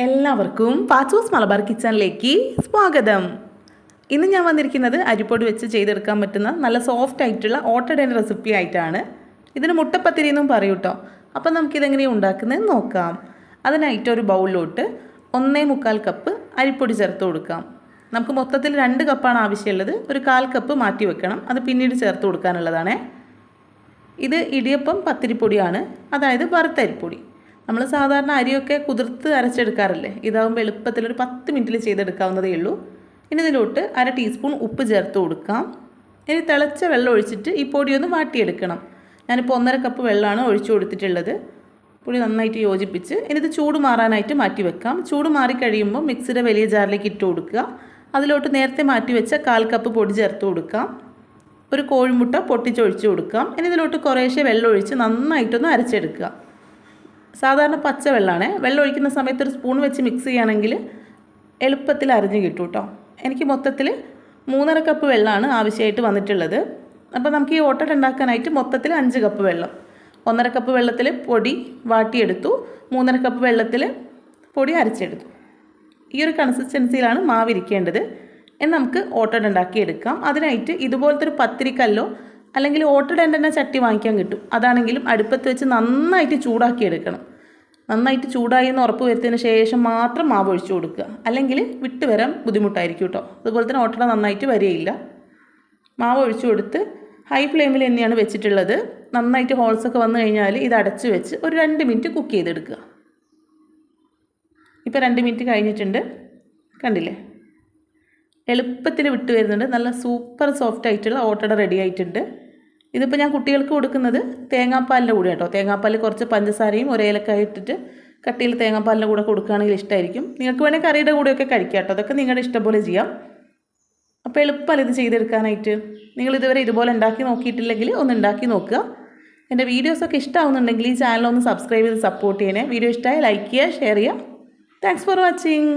എല്ലാവർക്കും പാച്ചൂസ് മലബാർ കിച്ചണിലേക്ക് സ്വാഗതം. ഇന്ന് ഞാൻ വന്നിരിക്കുന്നത് അരിപ്പൊടി വെച്ച് ചെയ്തെടുക്കാൻ പറ്റുന്ന നല്ല സോഫ്റ്റ് ആയിട്ടുള്ള ഓട്ടടേൻ്റെ റെസിപ്പി ആയിട്ടാണ്. ഇതിന് മുട്ടപ്പത്തിരി എന്നും പറയും കേട്ടോ. അപ്പം നമുക്കിതെങ്ങനെയാണ് ഉണ്ടാക്കുന്നത് നോക്കാം. അതിനായിട്ട് ഒരു ബൗളിലോട്ട് 1.25 കപ്പ് അരിപ്പൊടി ചേർത്ത് കൊടുക്കാം. നമുക്ക് മൊത്തത്തിൽ 2 കപ്പാണ് ആവശ്യമുള്ളത്. ഒരു 1/4 കപ്പ് മാറ്റി വെക്കണം, അത് പിന്നീട് ചേർത്ത് കൊടുക്കാനുള്ളതാണ്. ഇത് ഇടിയപ്പം പത്തിരിപ്പൊടിയാണ്, അതായത് വറുത്തരിപ്പൊടി. നമ്മൾ സാധാരണ അരിയൊക്കെ കുതിർത്ത് അരച്ചെടുക്കാറില്ലേ, ഇതാകുമ്പോൾ എളുപ്പത്തിൽ ഒരു 10 മിനിറ്റിൽ ചെയ്തെടുക്കാവുന്നതേ ഉള്ളൂ. ഇനി ഇതിലോട്ട് 1/2 ടീസ്പൂൺ ഉപ്പ് ചേർത്ത് കൊടുക്കാം. ഇനി തിളച്ച വെള്ളം ഒഴിച്ചിട്ട് ഈ പൊടി ഒന്ന് വാട്ടിയെടുക്കണം. ഞാനിപ്പോൾ 1.5 കപ്പ് വെള്ളമാണ് ഒഴിച്ചു കൊടുത്തിട്ടുള്ളത്. പൊടി നന്നായിട്ട് യോജിപ്പിച്ച് ഇനി ഇത് ചൂട് മാറാനായിട്ട് മാറ്റി വെക്കാം. ചൂട് മാറിക്കഴിയുമ്പോൾ മിക്സിയുടെ വലിയ ജാറിലേക്ക് ഇട്ട് കൊടുക്കുക. അതിലോട്ട് നേരത്തെ മാറ്റി വെച്ച 1/4 കപ്പ് പൊടി ചേർത്ത് കൊടുക്കാം. ഒരു കോഴിമുട്ട പൊട്ടിച്ചൊഴിച്ച് കൊടുക്കാം. ഇനി ഇതിലോട്ട് കുറേശ്ശെ വെള്ളം ഒഴിച്ച് നന്നായിട്ടൊന്ന് അരച്ചെടുക്കുക. സാധാരണ പച്ച വെള്ളമാണ്. വെള്ളം ഒഴിക്കുന്ന സമയത്ത് ഒരു സ്പൂൺ വെച്ച് മിക്സ് ചെയ്യുകയാണെങ്കിൽ എളുപ്പത്തിൽ അരിഞ്ഞ് കിട്ടും കേട്ടോ. എനിക്ക് മൊത്തത്തിൽ 3.5 കപ്പ് വെള്ളമാണ് ആവശ്യമായിട്ട് വന്നിട്ടുള്ളത്. അപ്പോൾ നമുക്ക് ഈ ഓട്ടട ഉണ്ടാക്കാനായിട്ട് മൊത്തത്തിൽ 5 കപ്പ് വെള്ളം. 1.5 കപ്പ് വെള്ളത്തിൽ പൊടി വാട്ടിയെടുത്തു, 3.5 കപ്പ് വെള്ളത്തിൽ പൊടി അരച്ചെടുത്തു. ഈ ഒരു കൺസിസ്റ്റൻസിയിലാണ് മാവിരിക്കേണ്ടത്. എന്ന് നമുക്ക് ഓട്ടട ഉണ്ടാക്കിയെടുക്കാം. അതിനായിട്ട് ഇതുപോലത്തെ ഒരു പത്തിരിക്കല്ലോ അല്ലെങ്കിൽ ഓട്ടടേൻ്റെ തന്നെ ചട്ടി വാങ്ങിക്കാൻ കിട്ടും. അതാണെങ്കിലും അടുപ്പത്ത് വെച്ച് നന്നായിട്ട് ചൂടാക്കി എടുക്കണം. നന്നായിട്ട് ചൂടായി എന്ന് ഉറപ്പ് വരുത്തിയതിന് ശേഷം മാത്രം മാവ് ഒഴിച്ചു കൊടുക്കുക, അല്ലെങ്കിൽ വിട്ട് വരാൻ ബുദ്ധിമുട്ടായിരിക്കും കേട്ടോ. അതുപോലെ തന്നെ ഓട്ടട നന്നായിട്ട് വരികയില്ല. മാവ് ഒഴിച്ചു കൊടുത്ത് ഹൈ ഫ്ലെയിമിൽ തന്നെയാണ് വെച്ചിട്ടുള്ളത്. നന്നായിട്ട് ഹോൾസൊക്കെ വന്നു കഴിഞ്ഞാൽ ഇത് അടച്ച് വെച്ച് ഒരു 2 മിനിറ്റ് കുക്ക് ചെയ്തെടുക്കുക. ഇപ്പോൾ 2 മിനിറ്റ് കഴിഞ്ഞിട്ടുണ്ട്, കണ്ടില്ലേ? എളുപ്പത്തിൽ വിട്ട് വരുന്നുണ്ട്. നല്ല സൂപ്പർ സോഫ്റ്റ് ആയിട്ടുള്ള ഓട്ടട റെഡി ആയിട്ടുണ്ട്. ഇതിപ്പോൾ ഞാൻ കുട്ടികൾക്ക് കൊടുക്കുന്നത് തേങ്ങാപ്പാലിൻ്റെ കൂടെ കേട്ടോ. തേങ്ങാപ്പാലിൽ കുറച്ച് പഞ്ചസാരയും ഒരു ഏലക്കായ ഇട്ടിട്ട് കട്ടിയിൽ തേങ്ങാപ്പാലിൻ്റെ കൂടെ കൊടുക്കുകയാണെങ്കിൽ ഇഷ്ടമായിരിക്കും. നിങ്ങൾക്ക് വേണമെങ്കിൽ കറിയുടെ കൂടെയൊക്കെ കഴിക്കാം കേട്ടോ. അതൊക്കെ നിങ്ങളുടെ ഇഷ്ടം പോലെ ചെയ്യാം. അപ്പോൾ എളുപ്പമല്ല ഇത് ചെയ്തെടുക്കാനായിട്ട്. നിങ്ങൾ ഇതുവരെ ഇതുപോലെ ഉണ്ടാക്കി നോക്കിയിട്ടില്ലെങ്കിൽ ഒന്ന് ഉണ്ടാക്കി നോക്കുക. എൻ്റെ വീഡിയോസൊക്കെ ഇഷ്ടമാവുന്നുണ്ടെങ്കിൽ ഈ ചാനൽ ഒന്ന് സബ്സ്ക്രൈബ് ചെയ്ത് സപ്പോർട്ട് ചെയ്യണേ. വീഡിയോ ഇഷ്ടമായി ലൈക്ക് ചെയ്യുക, ഷെയർ ചെയ്യുക. Thanks for watching.